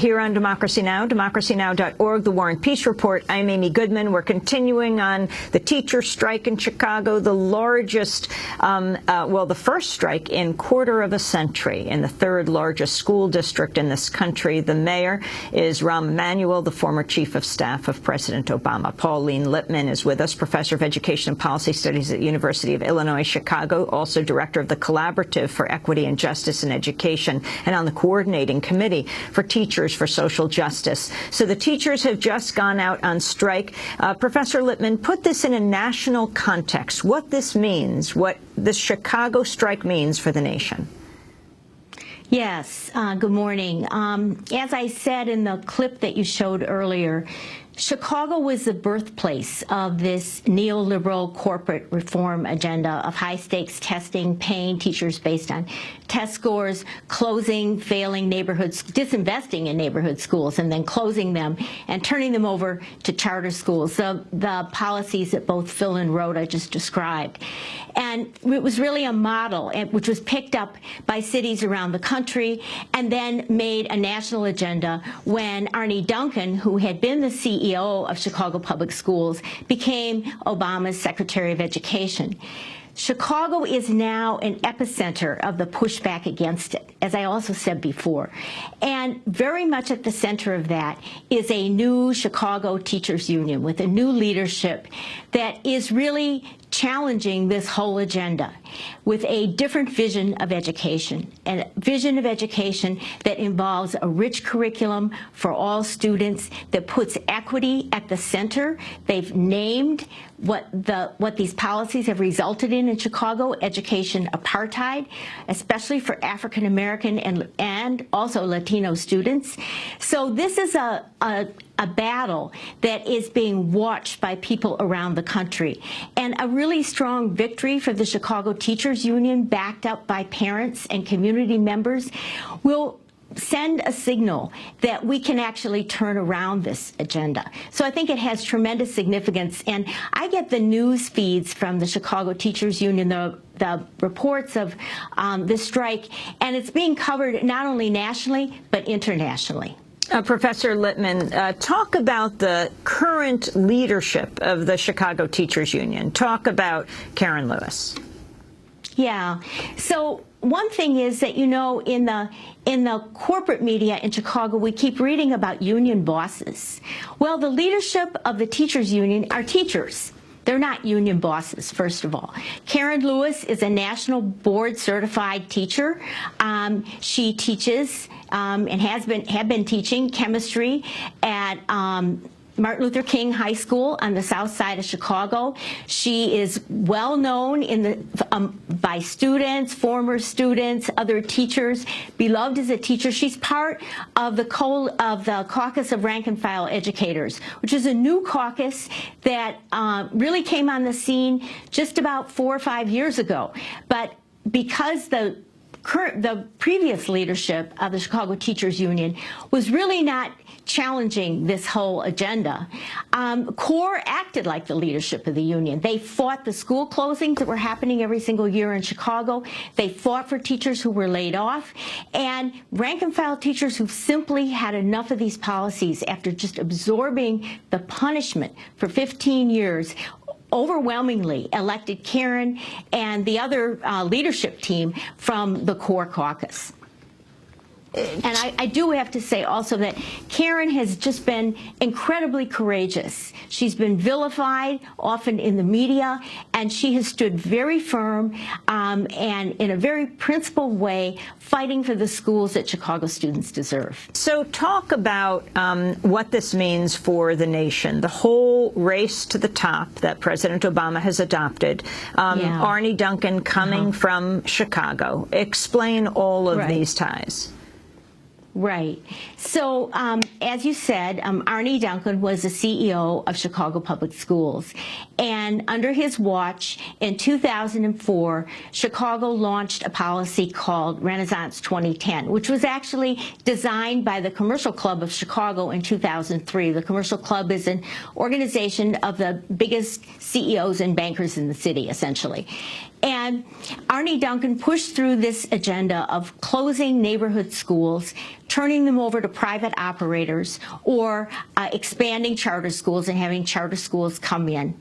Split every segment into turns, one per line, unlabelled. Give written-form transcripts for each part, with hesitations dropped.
Here on Democracy Now!, democracynow.org, The War and Peace Report. I'm Amy Goodman. We're continuing on the teacher strike in Chicago, the largest, the first strike in quarter of a century in the third largest school district in this country. The mayor is Rahm Emanuel, the former chief of staff of President Obama. Pauline Lipman is with us, professor of education and policy studies at the University of Illinois, Chicago, also director of the Collaborative for Equity and Justice in Education, and on the coordinating committee for Teachers for Social Justice. So the teachers have just gone out on strike. Professor Lipman, put this in a national context, what this means, what the Chicago strike means for the nation.
Yes, good morning. As I said in the clip that you showed earlier, Chicago was the birthplace of this neoliberal corporate reform agenda of high-stakes testing, paying teachers based on test scores, closing failing neighborhoods, disinvesting in neighborhood schools, and then closing them and turning them over to charter schools, the policies that both Phil and Rhoda just described. And it was really a model which was picked up by cities around the country and then made a national agenda when Arne Duncan, who had been the CEO of Chicago Public Schools, became Obama's Secretary of Education. Chicago is now an epicenter of the pushback against it, as I also said before. And very much at the center of that is a new Chicago Teachers Union with a new leadership that is really challenging this whole agenda with a different vision of education, and a vision of education that involves a rich curriculum for all students, that puts equity at the center. They've named what these policies have resulted in Chicago, education apartheid, especially for African American and also Latino students. So this is a battle that is being watched by people around the country, and a really strong victory for the Chicago Teachers Union, backed up by parents and community members, will send a signal that we can actually turn around this agenda. So I think it has tremendous significance, and I get the news feeds from the Chicago Teachers Union, the reports of this strike, and it's being covered not only nationally but internationally.
Professor Lipman, talk about the current leadership of the Chicago Teachers Union. Talk about Karen Lewis.
Yeah. So one thing is that, you know, in the corporate media in Chicago, we keep reading about union bosses. Well, the leadership of the teachers union are teachers. They're not union bosses, first of all. Karen Lewis is a national board certified teacher. She teaches and had been teaching chemistry at Martin Luther King High School on the south side of Chicago. She is well known by students, former students, other teachers, beloved as a teacher. She's part of the Caucus of Rank and File Educators, which is a new caucus that really came on the scene just about 4 or 5 years ago. But because the previous leadership of the Chicago Teachers Union was really not challenging this whole agenda, CORE acted like the leadership of the union. They fought the school closings that were happening every single year in Chicago. They fought for teachers who were laid off, and rank and file teachers who simply had enough of these policies after just absorbing the punishment for 15 years overwhelmingly elected Karen and the other leadership team from the CORE caucus. And I do have to say also that Karen has just been incredibly courageous. She's been vilified, often in the media, and she has stood very firm and in a very principled way, fighting for the schools that Chicago students deserve.
So talk about what this means for the nation, the whole race to the top that President Obama has adopted. Arne Duncan coming from Chicago. Explain all of these ties.
Right. So, as you said, Arne Duncan was the CEO of Chicago Public Schools. And under his watch, in 2004, Chicago launched a policy called Renaissance 2010, which was actually designed by the Commercial Club of Chicago in 2003. The Commercial Club is an organization of the biggest CEOs and bankers in the city, essentially. And Arne Duncan pushed through this agenda of closing neighborhood schools, turning them over to private operators, or expanding charter schools and having charter schools come in,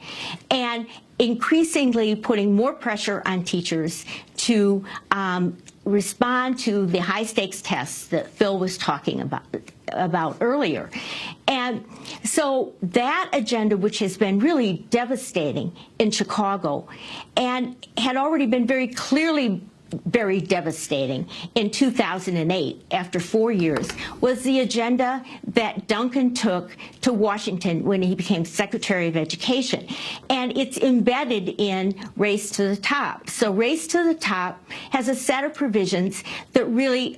and increasingly putting more pressure on teachers to respond to the high-stakes tests that Phil was talking about earlier. And so that agenda, which has been really devastating in Chicago and had already been very clearly very devastating in 2008 after 4 years, was the agenda that Duncan took to Washington when he became Secretary of Education. And it's embedded in Race to the Top. So Race to the Top has a set of provisions that really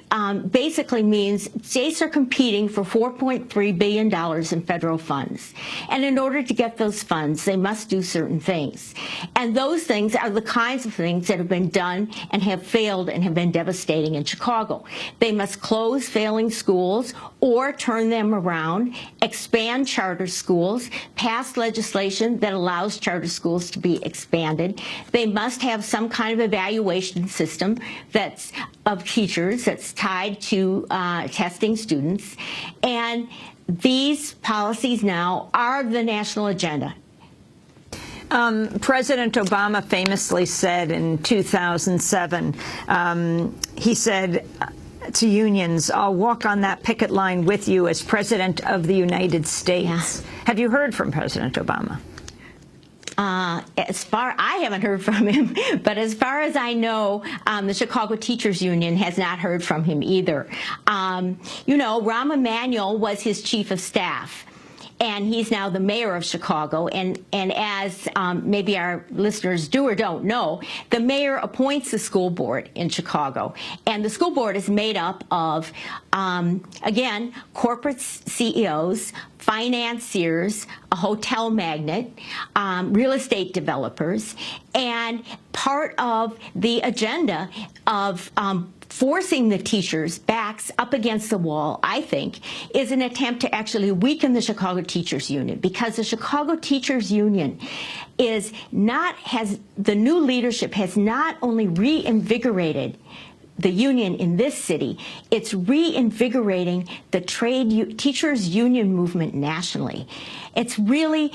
basically means states are competing for $4.3 billion in federal funds. And in order to get those funds, they must do certain things. And those things are the kinds of things that have been done and have failed and have been devastating in Chicago. They must close failing schools or turn them around, expand charter schools, pass legislation that allows charter schools to be expanded. They must have some kind of evaluation system that's of teachers that's tied to testing students. And these policies now are the national agenda.
President Obama famously said in 2007, he said to unions, "I'll walk on that picket line with you as President of the United States." Yeah. Have you heard from President Obama?
I haven't heard from him, but as far as I know, the Chicago Teachers Union has not heard from him either. You know, Rahm Emanuel was his chief of staff, and he's now the mayor of Chicago. And as maybe our listeners do or don't know, the mayor appoints the school board in Chicago. And the school board is made up of, again, corporate CEOs, financiers, a hotel magnate, real estate developers, and part of the agenda of forcing the teachers' backs up against the wall, I think, is an attempt to actually weaken the Chicago Teachers Union, because the Chicago Teachers Union is not, the new leadership has not only reinvigorated the union in this city, it's reinvigorating the teachers union movement nationally. It's really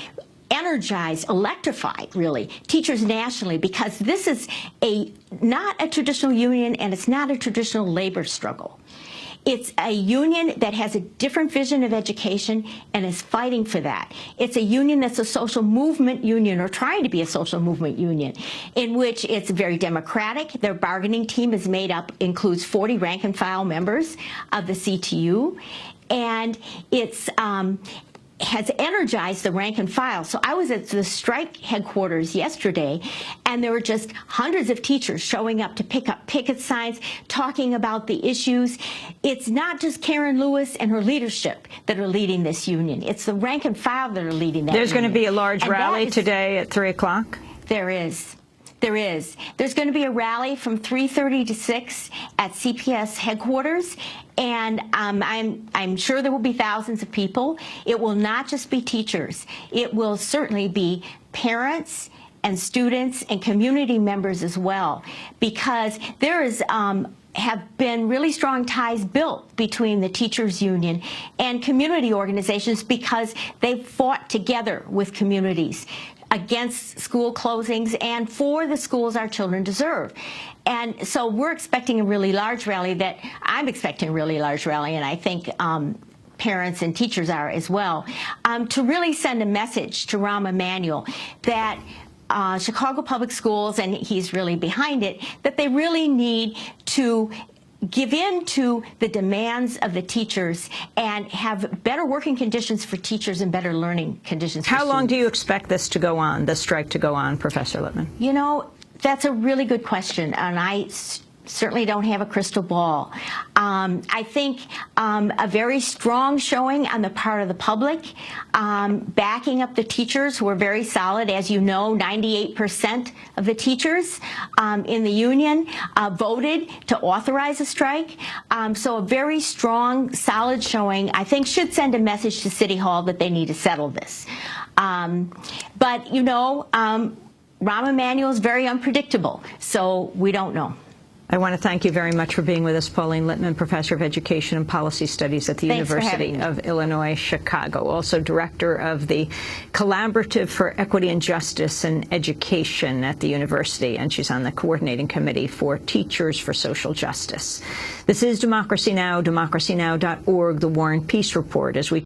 energized, electrified, really, teachers nationally, because this is not a traditional union and it's not a traditional labor struggle. It's a union that has a different vision of education and is fighting for that. It's a union that's a social movement union, or trying to be a social movement union, in which it's very democratic. Their bargaining team is includes 40 rank and file members of the CTU, and it's has energized the rank and file. So I was at the strike headquarters yesterday, and there were just hundreds of teachers showing up to pick up picket signs, talking about the issues. It's not just Karen Lewis and her leadership that are leading this union. It's the rank and file that are leading that
There's
union.
going to be a large rally today at 3 o'clock?
There is. There is. There's going to be a rally from 3:30 to 6 at CPS headquarters, and I'm sure there will be thousands of people. It will not just be teachers. It will certainly be parents and students and community members as well, because there is have been really strong ties built between the teachers union and community organizations, because they've fought together with communities against school closings and for the schools our children deserve. And so we're expecting a really large rally. I'm expecting a really large rally, and I think parents and teachers are as well, to really send a message to Rahm Emanuel that Chicago Public Schools, and he's really behind it, that they really need to give in to the demands of the teachers and have better working conditions for teachers and better learning conditions for students.
How long do you expect this to go on, this strike to go on, Professor Lipman?
You know, that's a really good question, and I certainly don't have a crystal ball. I think a very strong showing on the part of the public, backing up the teachers, who are very solid. As you know, 98% of the teachers in the union voted to authorize a strike. So a very strong, solid showing, I think, should send a message to City Hall that they need to settle this. But, you know, Rahm Emanuel is very unpredictable, so we don't know.
I want to thank you very much for being with us, Pauline Lipman, Professor of Education and Policy Studies at the University of Illinois, Chicago, also Director of the Collaborative for Equity and Justice in Education at the University, and she's on the Coordinating Committee for Teachers for Social Justice. This is Democracy Now!, democracynow.org, The War and Peace Report, as we